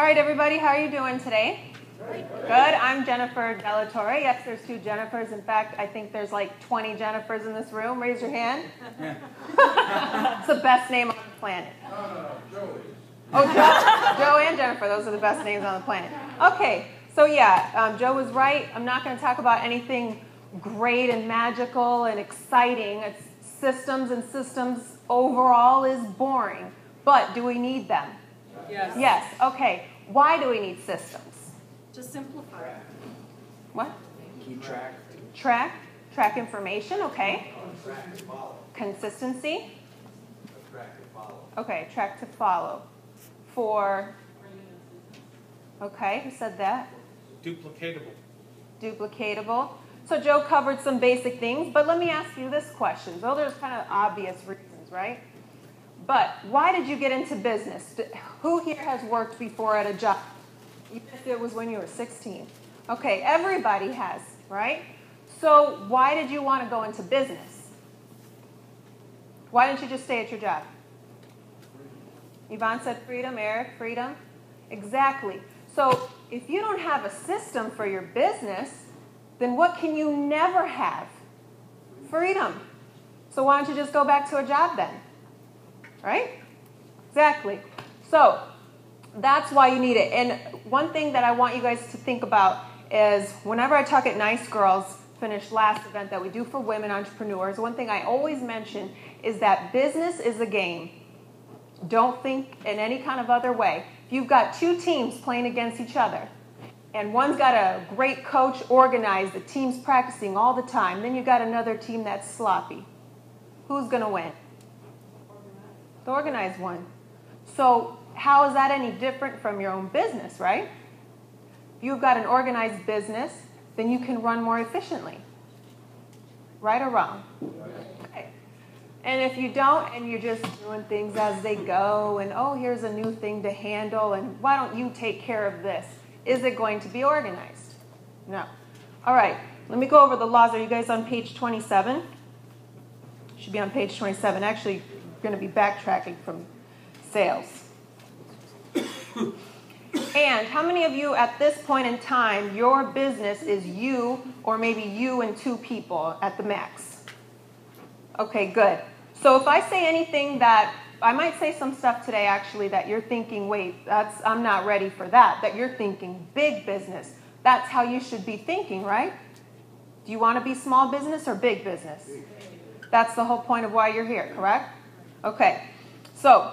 right, everybody, how are you doing today? Good. I'm Jennifer Della Torre. Yes, there's 2 Jennifers. In fact, I think there's like 20 Jennifers in this room. Raise your hand. It's the best name on the planet. No, Joe is. Oh, Joe and Jennifer. Those are the best names on the planet. Okay, so yeah, Joe was right. I'm not going to talk about anything great and magical and exciting. It's systems, and systems overall is boring. But do we need them? Yes. Yes. Okay. Why do we need systems? To simplify. What? Keep track. Track information. Okay. Track and follow. Consistency. Track and follow. Okay. Track to follow. For. Okay. Who said that? Duplicatable. Duplicatable. So Joe covered some basic things, but let me ask you this question. So there's kind of obvious reasons, right? But why did you get into business? Who here has worked before at a job? Even if it was when you were 16. Okay, everybody has, right? So why did you want to go into business? Why didn't you just stay at your job? Yvonne said freedom. Eric, freedom. Exactly. So if you don't have a system for your business, then what can you never have? Freedom. So why don't you just go back to a job then? Right? Exactly. So that's why you need it. And one thing that I want you guys to think about is whenever I talk at Nice Girls, finished last event that we do for women entrepreneurs, one thing I always mention is that business is a game. Don't think in any kind of other way. If you've got 2 teams playing against each other, and one's got a great coach organized, the team's practicing all the time, then you've got another team that's sloppy. Who's going to win? The organized one. So how is that any different from your own business, right? If you've got an organized business, then you can run more efficiently. Right or wrong? Okay. And if you don't, and you're just doing things as they go, and oh, here's a new thing to handle, and why don't you take care of this? Is it going to be organized? No. All right, let me go over the laws. Are you guys on page 27? Should be on page 27. Actually, we're going to be backtracking from sales. And how many of you at this point in time, your business is you or maybe you and 2 people at the max? Okay, good. So if I say anything that, I might say some stuff today actually that you're thinking, wait, I'm not ready for that, that you're thinking big business. That's how you should be thinking, right? Do you want to be small business or big business? That's the whole point of why you're here, correct? Okay, so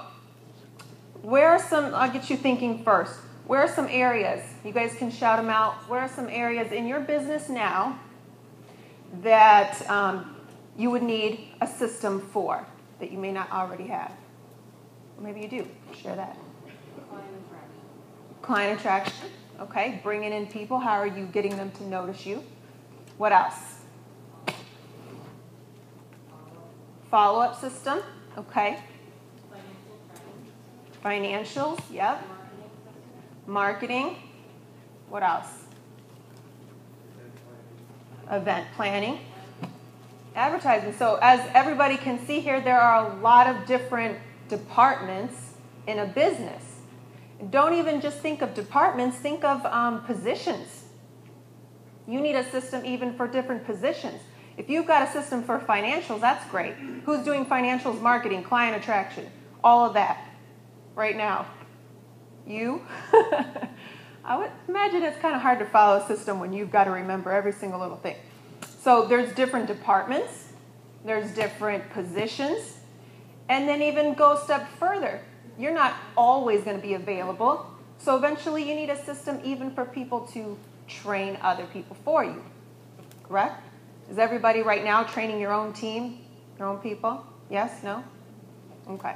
where are some, I'll get you thinking first. Where are some areas, you guys can shout them out, where are some areas in your business now that you would need a system for that you may not already have? Or maybe you do. Share that. Client attraction. Okay, bringing in people. How are you getting them to notice you? What else? Follow-up system. Okay. Financials. Yep. Marketing. What else? Event planning. Advertising. So as everybody can see here, there are a lot of different departments in a business. Don't even just think of departments, think of positions. You need a system even for different positions. If you've got a system for financials, that's great. Who's doing financials, marketing, client attraction, all of that right now? You? I would imagine it's kind of hard to follow a system when you've got to remember every single little thing. So there's different departments, there's different positions, and then even go a step further. You're not always going to be available, so eventually you need a system even for people to train other people for you. Correct? Is everybody right now training your own team, your own people? Yes? No? Okay.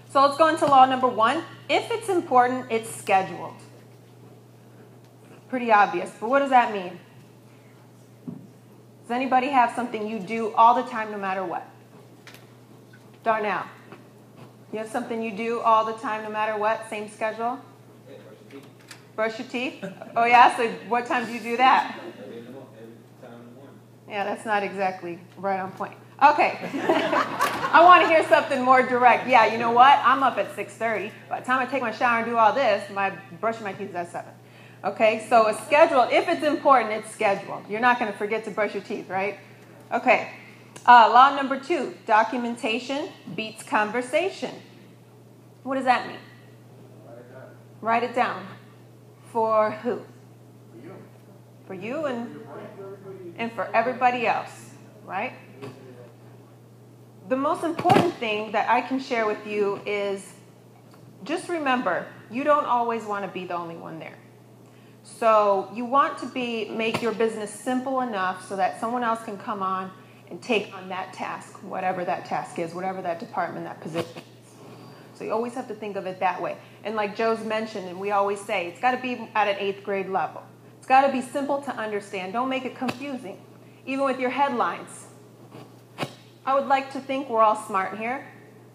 So let's go into law number 1. If it's important, it's scheduled. Pretty obvious, but what does that mean? Does anybody have something you do all the time no matter what? Darnell, you have something you do all the time no matter what? Same schedule? Yeah, Brush your teeth? Oh yeah, so what time do you do that? every time in the morning. Yeah, that's not exactly right on point. Okay. I want to hear something more direct. Yeah, you know what? I'm up at 6:30. By the time I take my shower and do all this, brushing my teeth is at 7. Okay, so a schedule, if it's important, it's scheduled. You're not going to forget to brush your teeth, right? Okay. Law number 2, documentation beats conversation. What does that mean? Write it down. For who? For you and for everybody else, right? The most important thing that I can share with you is just remember, you don't always want to be the only one there. So you want to make your business simple enough so that someone else can come on and take on that task, whatever that task is, whatever that department, that position is. So you always have to think of it that way. And like Joe's mentioned, and we always say, it's got to be at an 8th grade level. It's got to be simple to understand. Don't make it confusing. Even with your headlines. I would like to think we're all smart here.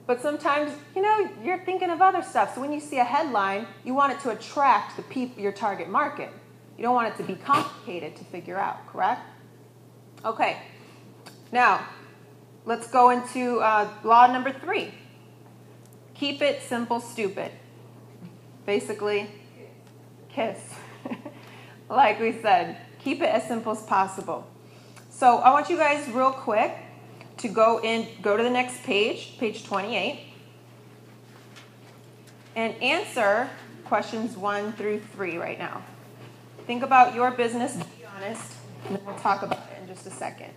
But sometimes, you're thinking of other stuff. So when you see a headline, you want it to attract the people, your target market. You don't want it to be complicated to figure out, correct? Okay. Now, let's go into law number 3. Keep it simple, stupid. Basically, KISS. Like we said, keep it as simple as possible. So I want you guys real quick to go to the next page, page 28, and answer questions 1 through 3 right now. Think about your business, be honest, and then we'll talk about it in just a second.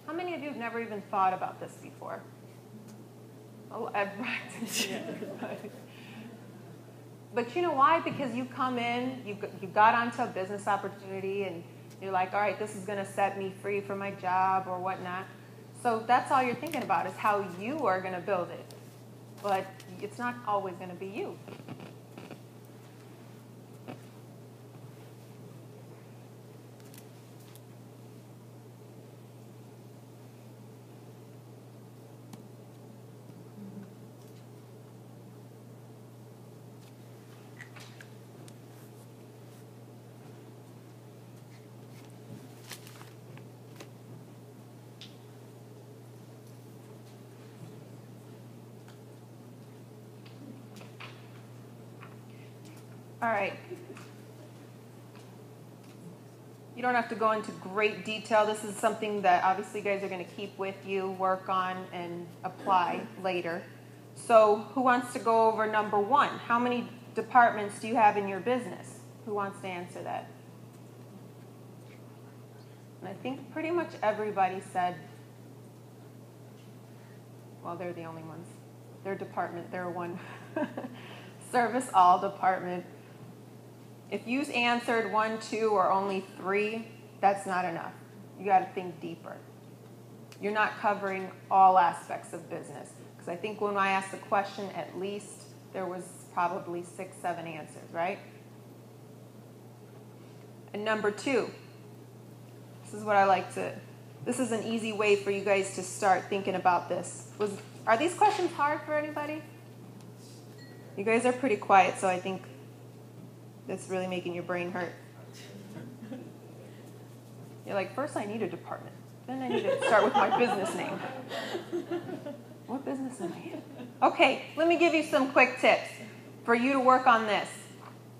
How many of you have never even thought about this before? Oh, I've practiced. But you know why? Because you come in, you got onto a business opportunity, and you're like, all right, this is going to set me free from my job or whatnot. So that's all you're thinking about is how you are going to build it. But it's not always going to be you. All right. You don't have to go into great detail. This is something that obviously you guys are going to keep with you, work on, and apply later. So who wants to go over number 1? How many departments do you have in your business? Who wants to answer that? And I think pretty much everybody said, well, they're the only ones. Their department, they're one. Service all department. If you answered 1, 2, or only 3, that's not enough. You got to think deeper. You're not covering all aspects of business. Because I think when I asked the question, at least there was probably 6, 7 answers, right? And number 2, this is what I like to, this is an easy way for you guys to start thinking about this. Are these questions hard for anybody? You guys are pretty quiet, so I think that's really making your brain hurt. You're like, first I need a department. Then I need to start with my business name. What business am I in? Okay, let me give you some quick tips for you to work on this.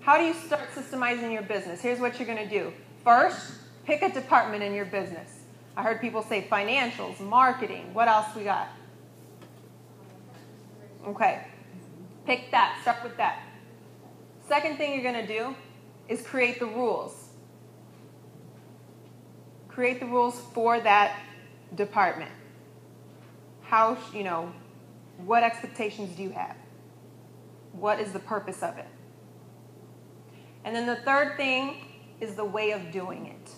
How do you start systemizing your business? Here's what you're going to do. First, pick a department in your business. I heard people say financials, marketing. What else we got? Okay. Pick that. Start with that. Second thing you're going to do is create the rules. Create the rules for that department. How, what expectations do you have? What is the purpose of it? And then the third thing is the way of doing it.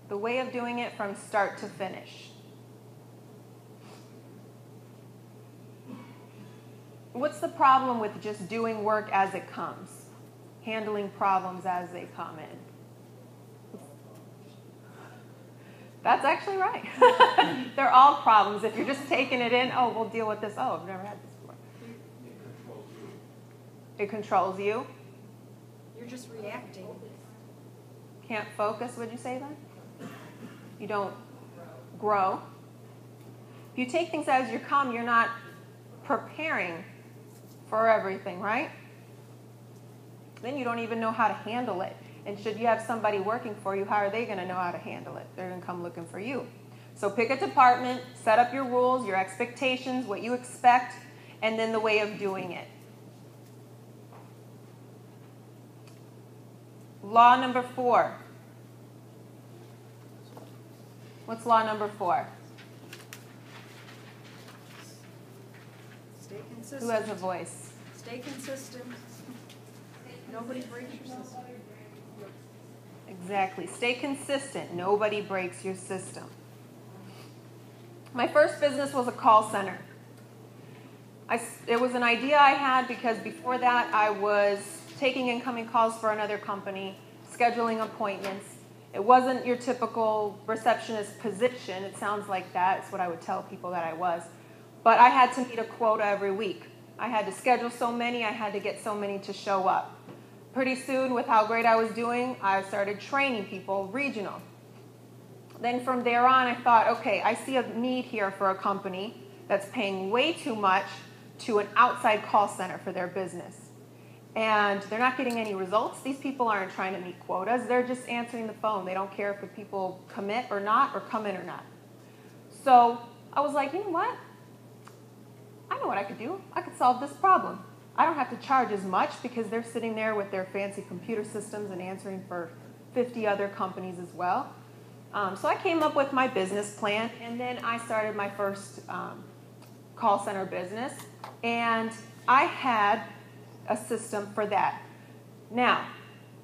The way of doing it from start to finish. What's the problem with just doing work as it comes? handling problems as they come in. That's actually right. They're all problems. If you're just taking it in, oh, we'll deal with this. Oh, I've never had this before. It controls you. You're just reacting. Can't focus, would you say then? You don't grow. If you take things as you come, you're not preparing for everything, right? Then you don't even know how to handle it. And should you have somebody working for you, how are they going to know how to handle it? They're going to come looking for you. So pick a department, set up your rules, your expectations, what you expect, and then the way of doing it. Law number 4. What's law number 4? Stay consistent. Who has a voice? Stay consistent. Nobody breaks your system. Exactly. Stay consistent. Nobody breaks your system. My first business was a call center. It was an idea I had because before that I was taking incoming calls for another company, scheduling appointments. It wasn't your typical receptionist position. It sounds like that. It's what I would tell people that I was. But I had to meet a quota every week. I had to schedule so many. I had to get so many to show up. Pretty soon, with how great I was doing, I started training people regional. Then from there on, I thought, okay, I see a need here for a company that's paying way too much to an outside call center for their business. And they're not getting any results. These people aren't trying to meet quotas. They're just answering the phone. They don't care if the people commit or not, or come in or not. So I was like, you know what? I know what I could do. I could solve this problem. I don't have to charge as much because they're sitting there with their fancy computer systems and answering for 50 other companies as well. So I came up with my business plan, and then I started my first call center business, and I had a system for that. Now,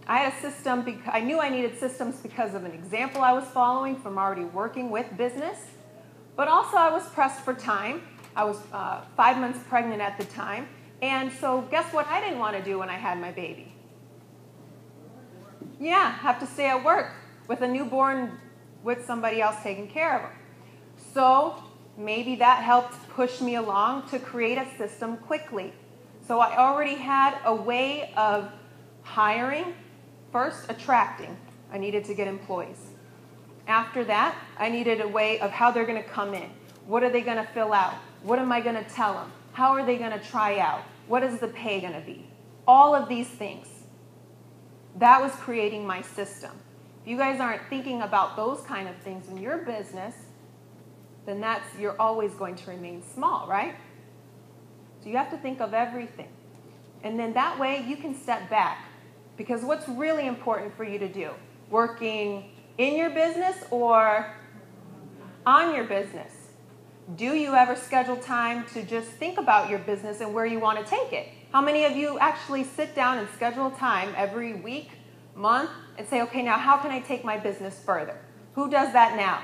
I had a system because I knew I needed systems because of an example I was following from already working with business, but also I was pressed for time. I was 5 months pregnant at the time, and so guess what I didn't want to do when I had my baby? Yeah, have to stay at work with a newborn with somebody else taking care of her. So maybe that helped push me along to create a system quickly. So I already had a way of hiring, first attracting. I needed to get employees. After that, I needed a way of how they're going to come in. What are they going to fill out? What am I going to tell them? How are they going to try out? What is the pay going to be? All of these things. That was creating my system. If you guys aren't thinking about those kind of things in your business, then you're always going to remain small, right? So you have to think of everything. And then that way you can step back. Because what's really important for you to do? Working in your business or on your business? Do you ever schedule time to just think about your business and where you want to take it? How many of you actually sit down and schedule time every week, month, and say, okay, now how can I take my business further? Who does that now?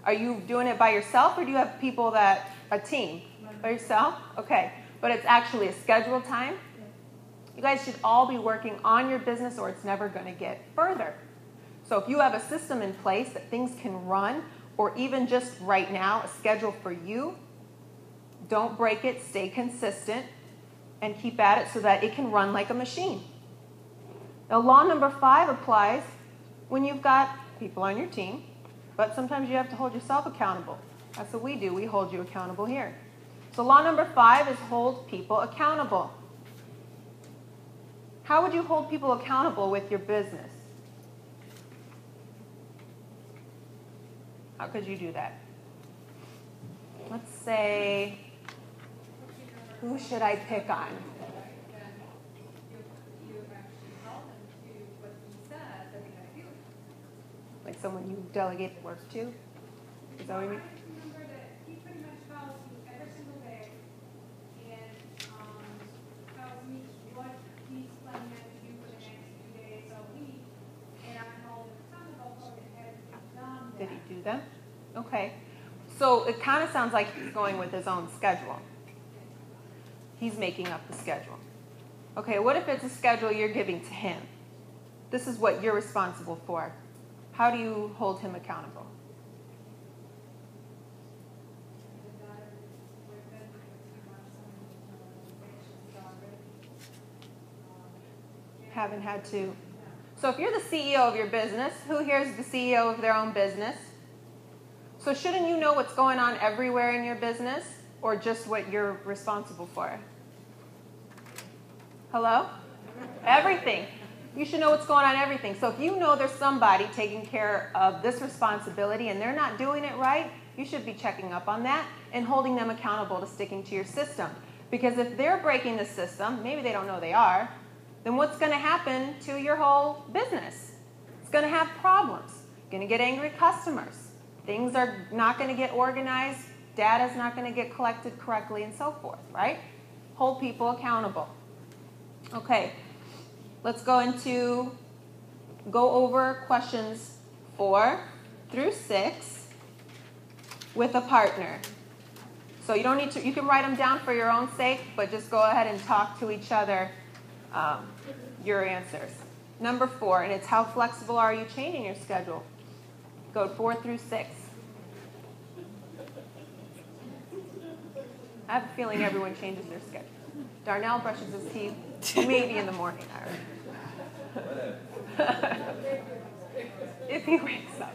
Are you doing it by yourself, or do you have people a team? By yourself? Okay. But it's actually a scheduled time. You guys should all be working on your business, or it's never going to get further. So if you have a system in place that things can run, or even just right now, a schedule for you, don't break it, stay consistent, and keep at it so that it can run like a machine. Now, law number 5 applies when you've got people on your team, but sometimes you have to hold yourself accountable. That's what we do. We hold you accountable here. So law number 5 is hold people accountable. How would you hold people accountable with your business? How could you do that? Let's say, who should I pick on? Like someone you delegate the work to? Is that what you mean? Remember that he pretty much calls you every single day and tells me what he's planning to do for the next few days a week, and I'm holding accountable for it as he's done that. Did he do that? Okay. So it kind of sounds like he's going with his own schedule. He's making up the schedule. Okay, what if it's a schedule you're giving to him? This is what you're responsible for. How do you hold him accountable? Haven't had to. So if you're the CEO of your business, who here is the CEO of their own business? So shouldn't you know what's going on everywhere in your business, or just what you're responsible for? Hello? Everything. You should know what's going on everything. So if you know there's somebody taking care of this responsibility and they're not doing it right, you should be checking up on that and holding them accountable to sticking to your system. Because if they're breaking the system, maybe they don't know they are, then what's going to happen to your whole business? It's going to have problems. You're going to get angry customers. Things are not going to get organized. Data's not going to get collected correctly and so forth, right? Hold people accountable. Okay, let's go over questions 4 through 6 with a partner. So you don't need to, you can write them down for your own sake, but just go ahead and talk to each other your answers. Number 4, and it's how flexible are you changing your schedule? Go 4 through 6. I have a feeling everyone changes their schedule. Darnell brushes his teeth maybe in the morning. If he wakes up.